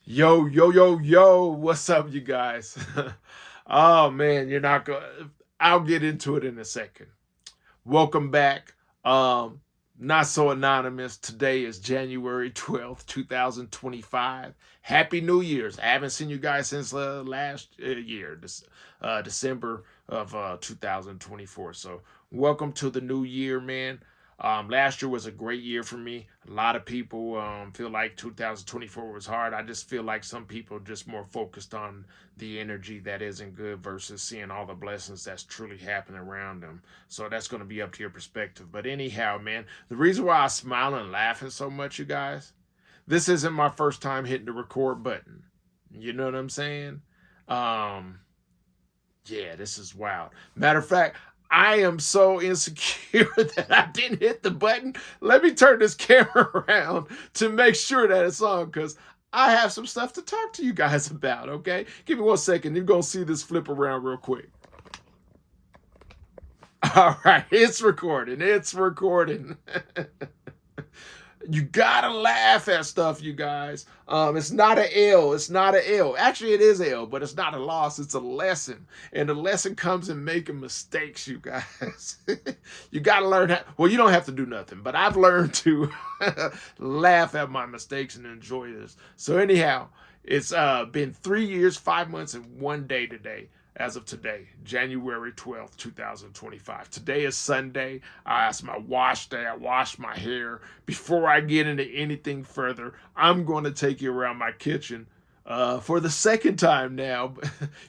Yo, yo, yo, yo, what's up, you guys? Oh man, you're not going to I'll get into it in a second. Welcome back. Um, Not so anonymous. Today is January 12th, 2025. Happy New Year's. I haven't seen you guys since last year, December of 2024. So, welcome to the new year, man. Last year was a great year for me. A lot of people feel like 2024 was hard. I just feel like some people just more focused on the energy that isn't good versus seeing all the blessings that's truly happening around them. So that's going to be up to your perspective. But anyhow, man, the reason why I smile and laughing so much, you guys, this isn't my first time hitting the record button. You know what I'm saying? Um, yeah, this is wild. Matter of fact, I am so insecure that I didn't hit the button. Let me turn this camera around to make sure that it's on because I have some stuff to talk to you guys about, okay? Give me 1 second. You're going to see this flip around real quick. All right, it's recording. It's recording. You gotta laugh at stuff, you guys. It's not an L. It's not an L. Actually, it is L, but it's not a loss. It's a lesson, and the lesson comes in making mistakes, you guys. You gotta learn how. Well, you don't have to do nothing, but I've learned to laugh at my mistakes and enjoy this. So anyhow, it's been 3 years, 5 months, and 1 day today as of today, January 12th, 2025. Today is Sunday. It's my wash day. I washed my hair. Before I get into anything further, I'm going to take you around my kitchen for the second time now.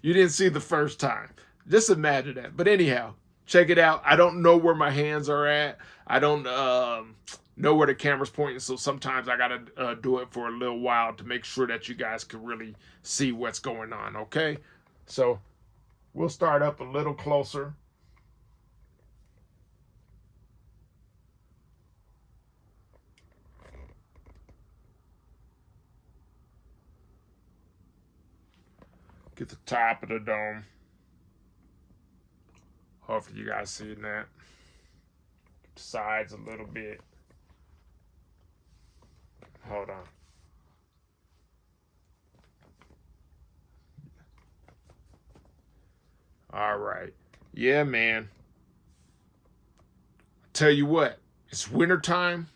You didn't see the first time. Just imagine that. But anyhow, check it out. I don't know where my hands are at. I don't know where the camera's pointing, so sometimes I got to do it for a little while to make sure that you guys can really see what's going on, okay? So we'll start up a little closer. Get the top of the dome. Hopefully you guys see that. Sides a little bit. Hold on. All right. Yeah, man. Tell you what, it's wintertime.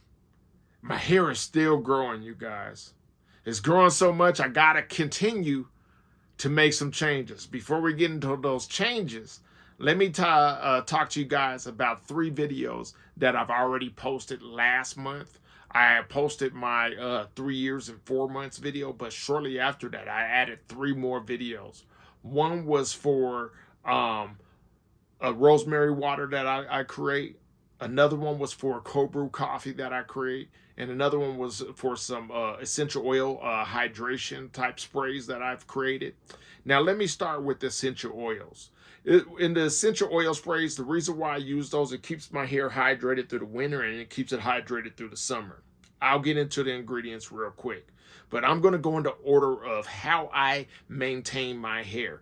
My hair is still growing, you guys. It's growing so much, I gotta continue to make some changes. Before we get into those changes, let me talk to you guys about 3 videos that I've already posted last month. I posted my 3 years and 4 months video, but shortly after that, I added 3 more videos. One was for a rosemary water that I create. Another one was for cold brew coffee that I create. And another one was for some essential oil hydration type sprays that I've created. Now, let me start with essential oils. In the essential oil sprays, the reason why I use those, it keeps my hair hydrated through the winter and it keeps it hydrated through the summer. I'll get into the ingredients real quick. But I'm going to go into order of how I maintain my hair.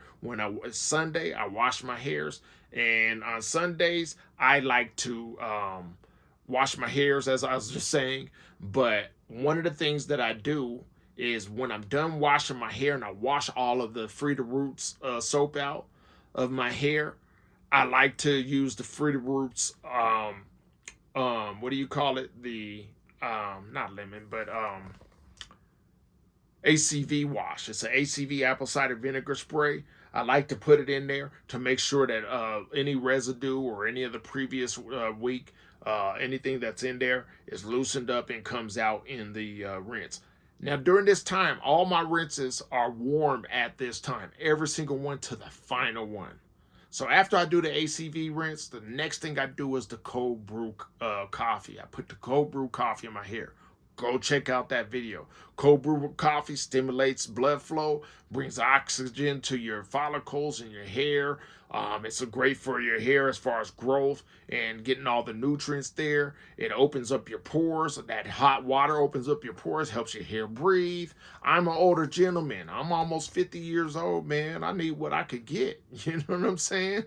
Sunday, I wash my hairs. And on Sundays, I like to wash my hairs, as I was just saying. But one of the things that I do is when I'm done washing my hair and I wash all of the Free the Roots soap out of my hair, I like to use the Free the Roots, what do you call it? The, not lemon, but ACV wash. It's an ACV apple cider vinegar spray. I like to put it in there to make sure that any residue or any of the previous week, anything that's in there is loosened up and comes out in the rinse. Now, during this time, all my rinses are warm at this time, every single one to the final one. So after I do the ACV rinse, the next thing I do is the cold brew coffee. I put the cold brew coffee in my hair. Go check out that video. Cold brew coffee stimulates blood flow, brings oxygen to your follicles and your hair, It's great for your hair as far as growth and getting all the nutrients there. It opens up your pores. That hot water opens up your pores, helps your hair breathe. I'm an older gentleman. I'm almost 50 years old, man. I need what I could get. You know what I'm saying?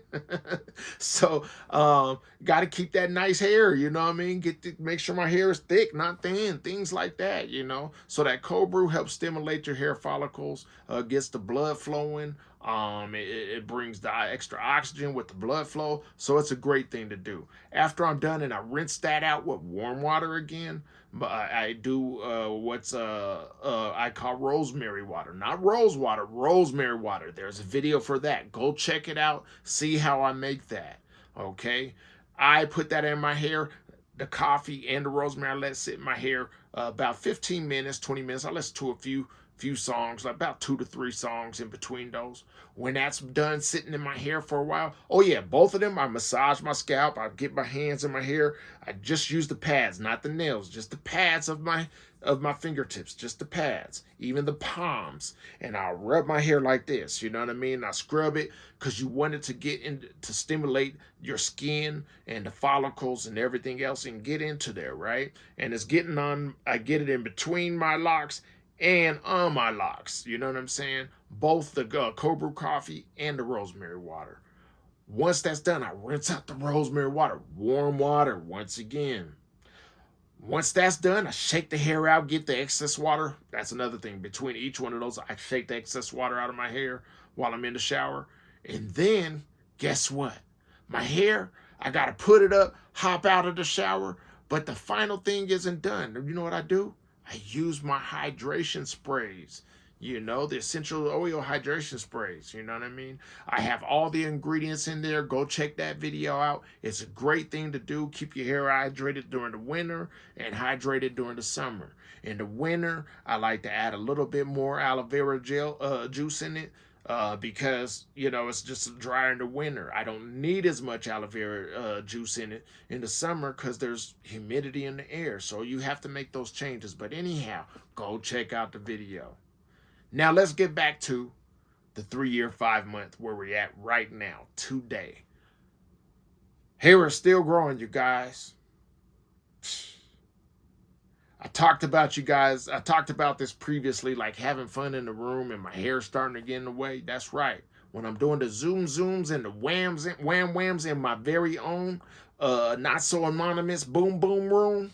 So, got to keep that nice hair. You know what I mean? Make sure my hair is thick, not thin. Things like that. You know. So that cold brew helps stimulate your hair follicles, gets the blood flowing. It brings the extra oxygen with the blood flow, so it's a great thing to do. After I'm done and I rinse that out with warm water again, I do I call rosemary water, not rose water, rosemary water. There's a video for that. Go check it out. See how I make that. Okay, I put that in my hair. The coffee and the rosemary, I let it sit in my hair about 15 minutes, 20 minutes. I listen to a few songs, like about 2 to 3 songs in between those. When that's done sitting in my hair for a while, oh yeah, both of them, I massage my scalp. I get my hands in my hair. I just use the pads, not the nails, just the pads of my fingertips, just the pads, even the palms. And I'll rub my hair like this, you know what I mean? I scrub it because you want it to get in to stimulate your skin and the follicles and everything else and get into there, right? And it's getting on, I get it in between my locks and on my locks. You know what I'm saying? Both the cold brew coffee and the rosemary water. Once that's done, I rinse out the rosemary water. Warm water once again. Once that's done, I shake the hair out, get the excess water. That's another thing. Between each one of those, I shake the excess water out of my hair while I'm in the shower. And then, guess what? My hair, I got to put it up, hop out of the shower. But the final thing isn't done. You know what I do? I use my hydration sprays, you know, the essential oil hydration sprays, you know what I mean? I have all the ingredients in there. Go check that video out. It's a great thing to do. Keep your hair hydrated during the winter and hydrated during the summer. In the winter, I like to add a little bit more aloe vera gel juice in it. Because, you know, it's just drier in the winter. I don't need as much aloe vera juice in it in the summer because there's humidity in the air. So you have to make those changes. But anyhow, go check out the video. Now let's get back to the 3-year, 5-month where we're at right now, today. Hair is still growing, you guys. I talked about this previously, like having fun in the room and my hair starting to get in the way. That's right. When I'm doing the zooms and the whams in my very own, not so anonymous boom room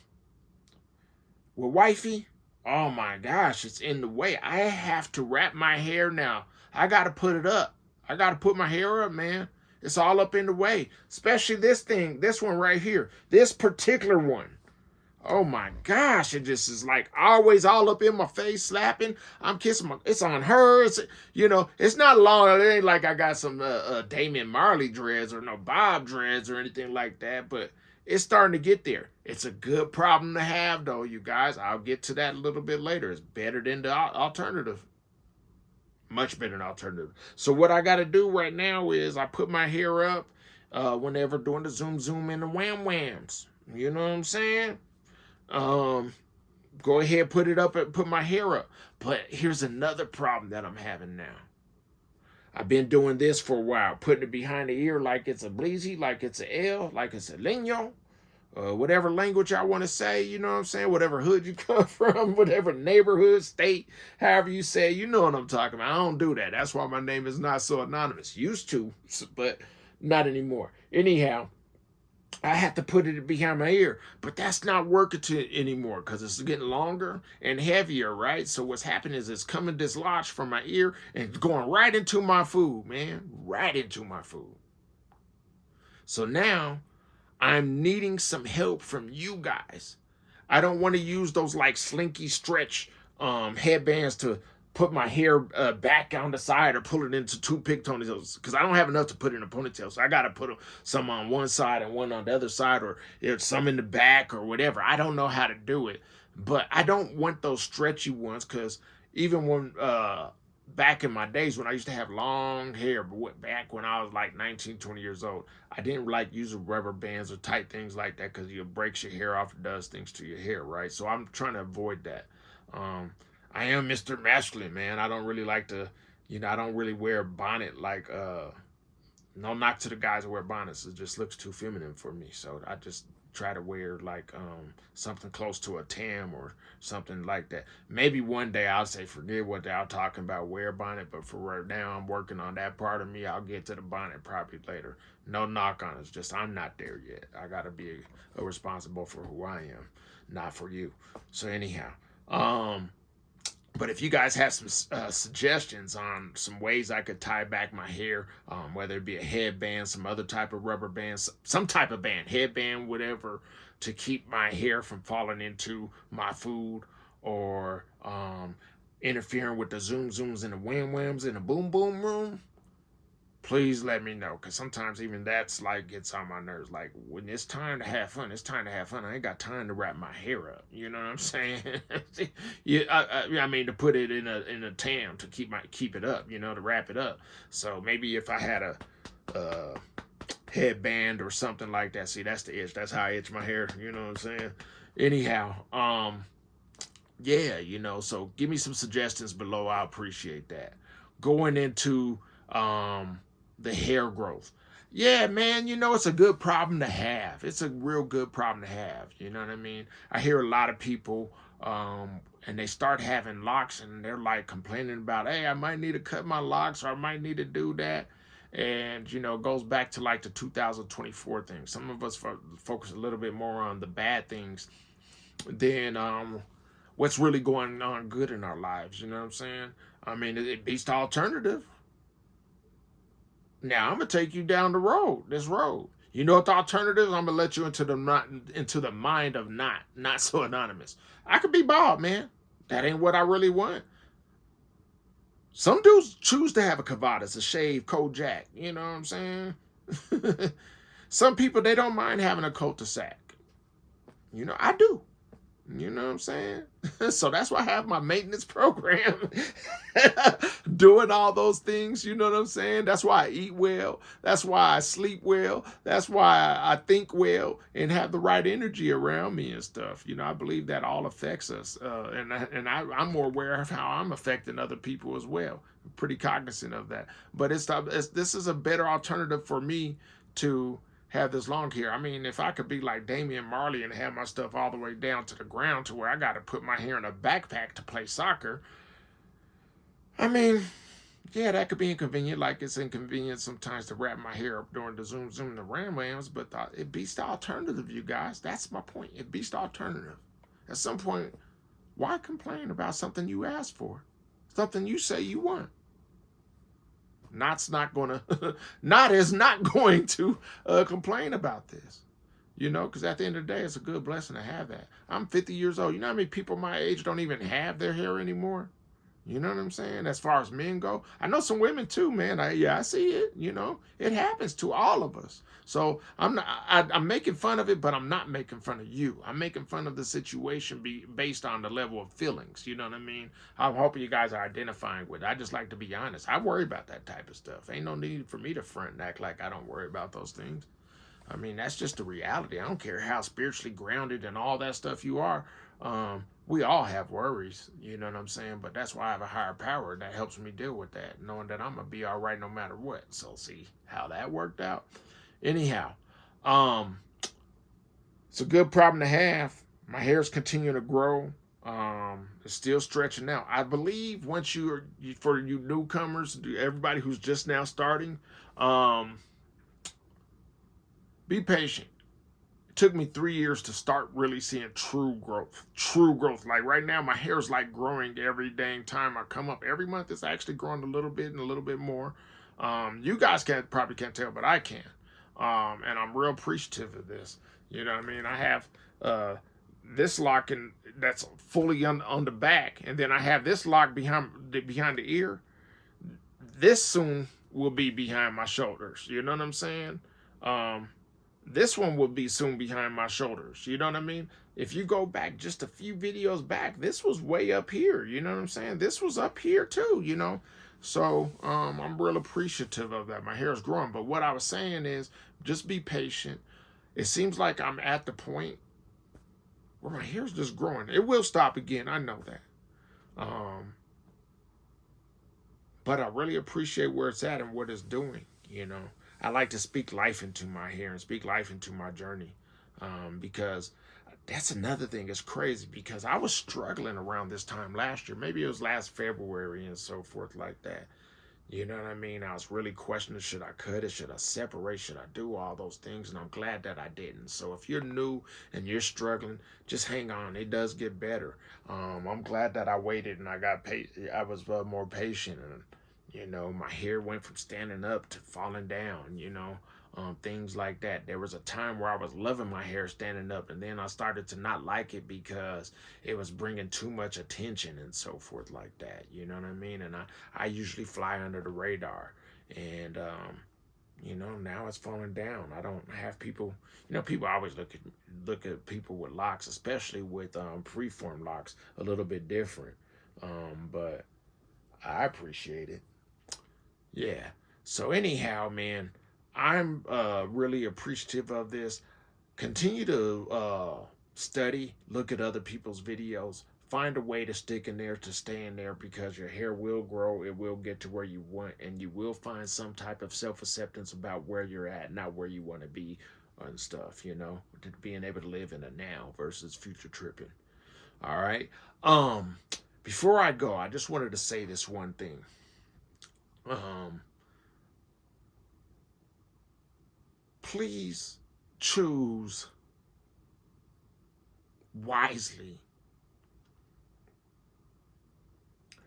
with wifey, oh my gosh, it's in the way. I have to wrap my hair now. I got to put it up. I got to put my hair up, man. It's all up in the way, especially this one right here, this particular one. Oh my gosh, it just is like always all up in my face, slapping. I'm kissing it's on her. It's not long. It ain't like I got some Damian Marley dreads or no Bob dreads or anything like that, but it's starting to get there. It's a good problem to have though, you guys. I'll get to that a little bit later. It's better than the alternative. Much better than alternative. So what I got to do right now is I put my hair up whenever doing the zoom and the whams. You know what I'm saying? Go ahead, put it up and put my hair up. But here's another problem that I'm having now. I've been doing this for a while, putting it behind the ear like it's a bleezy, like it's a L, like it's a leño, whatever language I want to say, you know what I'm saying? Whatever hood you come from, whatever neighborhood, state, however you say, you know what I'm talking about. I don't do that. That's why my name is not so anonymous. Used to, but not anymore. Anyhow, I have to put it behind my ear, but that's not working anymore because it's getting longer and heavier, right? So what's happening is it's coming dislodged from my ear and it's going right into my food, man, right into my food. So now I'm needing some help from you guys. I don't want to use those like slinky stretch headbands to put my hair back on the side or pull it into 2 pigtails because I don't have enough to put in a ponytail. So I got to put some on one side and one on the other side, or some in the back or whatever. I don't know how to do it, but I don't want those stretchy ones because even when back in my days when I used to have long hair, back when I was like 19, 20 years old, I didn't like using rubber bands or tight things like that because it breaks your hair off and does things to your hair, right? So I'm trying to avoid that. I am Mr. Masculine, man. I don't really like to, I don't really wear a bonnet like No knock to the guys who wear bonnets. It just looks too feminine for me. So I just try to wear like something close to a tam or something like that. Maybe one day I'll say forget what they're talking about, wear a bonnet, but for right now I'm working on that part of me. I'll get to the bonnet probably later. No knock on it. It's just I'm not there yet. I gotta be responsible for who I am, not for you. So anyhow, but if you guys have some suggestions on some ways I could tie back my hair, whether it be a headband, some other type of rubber band, some type of band, headband, whatever, to keep my hair from falling into my food or interfering with the zoom zooms and the wham whams in the boom boom room, please let me know, because sometimes even that's like gets on my nerves. Like when it's time to have fun, it's time to have fun. I ain't got time to wrap my hair up. You know what I'm saying? Yeah, I mean to put it in a tam to keep it up. You know, to wrap it up. So maybe if I had a headband or something like that. See, that's the itch. That's how I itch my hair. You know what I'm saying? Anyhow, yeah, you know. So give me some suggestions below. I appreciate that. Going into the hair growth. Yeah, man, you know, it's a good problem to have. It's a real good problem to have. You know what I mean? I hear a lot of people, and they start having locks and they're like complaining about, hey, I might need to cut my locks or I might need to do that. And, you know, it goes back to like the 2024 thing. Some of us focus a little bit more on the bad things than what's really going on good in our lives. You know what I'm saying? I mean, it beats the alternative. Now I'm gonna take you down this road. You know what the alternative is? I'm gonna let you into the mind of not so anonymous. I could be bald, man. That ain't what I really want. Some dudes choose to have a cavadas, a shave, Kojak. You know what I'm saying? Some people, they don't mind having a cul-de-sac. You know, I do. You know what I'm saying? So that's why I have my maintenance program. Doing all those things, you know what I'm saying? That's why I eat well. That's why I sleep well. That's why I think well and have the right energy around me and stuff. You know, I believe that all affects us. I'm more aware of how I'm affecting other people as well. I'm pretty cognizant of that. But this is a better alternative for me to have this long hair. I mean, if I could be like Damian Marley and have my stuff all the way down to the ground to where I got to put my hair in a backpack to play soccer, I mean, yeah, that could be inconvenient. Like it's inconvenient sometimes to wrap my hair up during the zoom and the ram-whams, but it beats the alternative, you guys. That's my point. It beats the alternative. At some point, why complain about something you asked for? Something you say you want. Not is not going to complain about this, you know, because at the end of the day, it's a good blessing to have that. I'm 50 years old. You know how many people my age don't even have their hair anymore? You know what I'm saying? As far as men go, I know some women too, man. I see it. You know, it happens to all of us. So I'm making fun of it, but I'm not making fun of you. I'm making fun of the situation based on the level of feelings. You know what I mean? I'm hoping you guys are identifying with it. I just like to be honest. I worry about that type of stuff. Ain't no need for me to front and act like I don't worry about those things. I mean, that's just the reality. I don't care how spiritually grounded and all that stuff you are. We all have worries, you know what I'm saying? But that's why I have a higher power that helps me deal with that, knowing that I'm going to be all right no matter what. So see how that worked out? Anyhow, it's a good problem to have. My hair's continuing to grow. It's still stretching out. I believe once for you newcomers, everybody who's just now starting, be patient. It took me 3 years to start really seeing true growth. Like right now, my hair's like growing every dang time I come up. Every month it's actually growing a little bit and a little bit more. You guys probably can't tell, but I can. And I'm real appreciative of this. You know what I mean? I have this lock that's fully on the back, and then I have this lock behind the ear. This soon will be behind my shoulders. You know what I'm saying? This one will be soon behind my shoulders. You know what I mean? If you go back just a few videos back, this was way up here. You know what I'm saying? This was up here too, you know? So I'm real appreciative of that. My hair is growing. But what I was saying is just be patient. It seems like I'm at the point where my hair's just growing. It will stop again. I know that. But I really appreciate where it's at and what it's doing, you know? I like to speak life into my hair and speak life into my journey, because that's another thing. It's crazy because I was struggling around this time last year. Maybe it was last February and so forth like that. You know what I mean? I was really questioning, should I cut it? Should I separate? Should I do all those things? And I'm glad that I didn't. So if you're new and you're struggling, just hang on. It does get better. I'm glad that I waited and I was more patient, and my hair went from standing up to falling down. Things like that. There was a time where I was loving my hair standing up, and then I started to not like it because it was bringing too much attention and so forth like that. You know what I mean? And I usually fly under the radar, and now it's falling down. I don't have people. People always look at people with locks, especially with freeform locks, a little bit different. But I appreciate it. Yeah. So anyhow, man, I'm really appreciative of this. Continue to study, look at other people's videos, find a way to stick in there, to stay in there, because your hair will grow, it will get to where you want, and you will find some type of self-acceptance about where you're at, not where you want to be and stuff, being able to live in the now versus future tripping. All right. Before I go, I just wanted to say this one thing. Um, Please choose wisely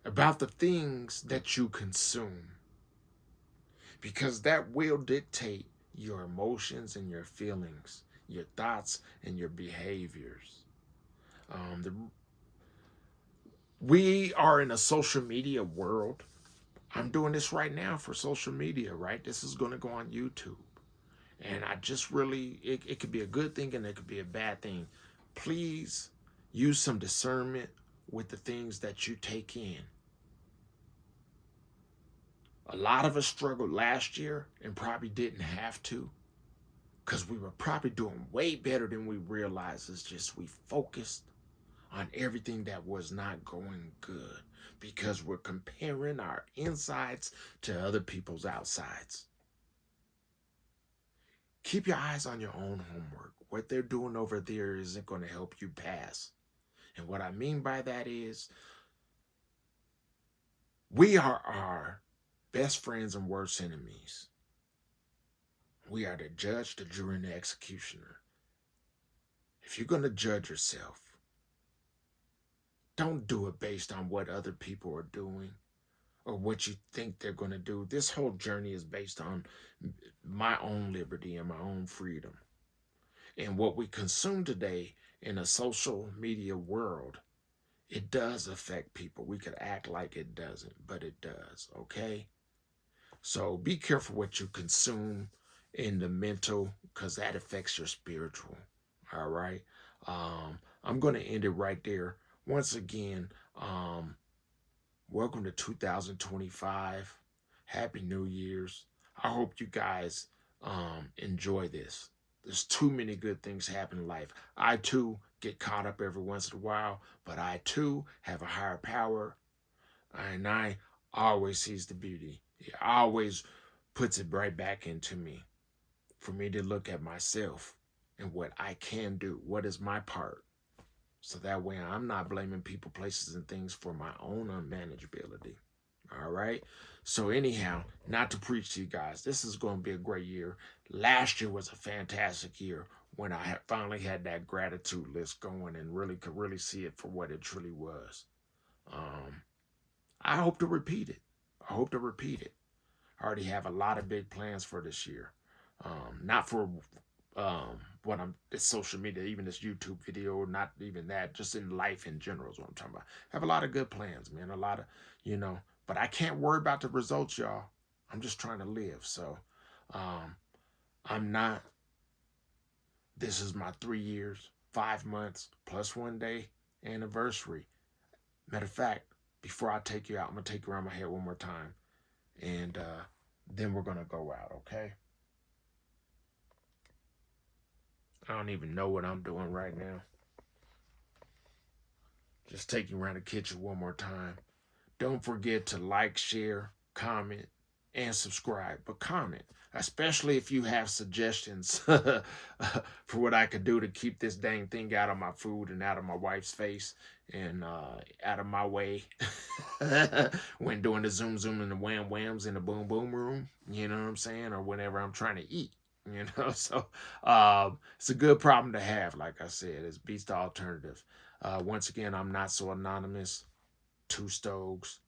about the things that you consume, because that will dictate your emotions and your feelings, your thoughts and your behaviors. We are in a social media world. I'm doing this right now for social media, right? This is going to go on YouTube. And I just really, it could be a good thing and it could be a bad thing. Please use some discernment with the things that you take in. A lot of us struggled last year and probably didn't have to, because we were probably doing way better than we realized. It's just we focused on everything that was not going good because we're comparing our insides to other people's outsides. Keep your eyes on your own homework. What they're doing over there isn't going to help you pass. And what I mean by that is, we are our best friends and worst enemies. We are the judge, the jury, and the executioner. If you're going to judge yourself, don't do it based on what other people are doing or what you think they're going to do. This whole journey is based on my own liberty and my own freedom. And what we consume today in a social media world, it does affect people. We could act like it doesn't, but it does, okay? So be careful what you consume in the mental, because that affects your spiritual, all right? I'm going to end it right there. Once again, welcome to 2025. Happy New Year's. I hope you guys enjoy this. There's too many good things happen in life. I too get caught up every once in a while, but I too have a higher power, and I always sees the beauty. He always puts it right back into me for me to look at myself and what I can do. What is my part? So that way I'm not blaming people, places, and things for my own unmanageability. All right. So anyhow, not to preach to you guys, this is going to be a great year. Last year was a fantastic year when I finally had that gratitude list going and really could really see it for what it truly was. I hope to repeat it. I hope to repeat it. I already have a lot of big plans for this year. Not for what I'm this social media, even this YouTube video, not even that, just in life in general is what I'm talking about. I have a lot of good plans, man. A lot of, but I can't worry about the results, y'all. I'm just trying to live. So I'm not, this is my 3 years, 5 months, plus 1 day anniversary. Matter of fact, before I take you out, I'm going to take you around my head one more time. And then we're going to go out, okay? I don't even know what I'm doing right now. Just take you around the kitchen one more time. Don't forget to like, share, comment, and subscribe, but comment, especially if you have suggestions for what I could do to keep this dang thing out of my food and out of my wife's face and out of my way when doing the zoom and the wham whams in the boom boom room, you know what I'm saying, or whenever I'm trying to eat. So it's a good problem to have. Like I said, it's beats the alternative. Once again, I'm not so anonymous. 2 Stoves,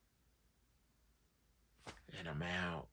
and I'm out.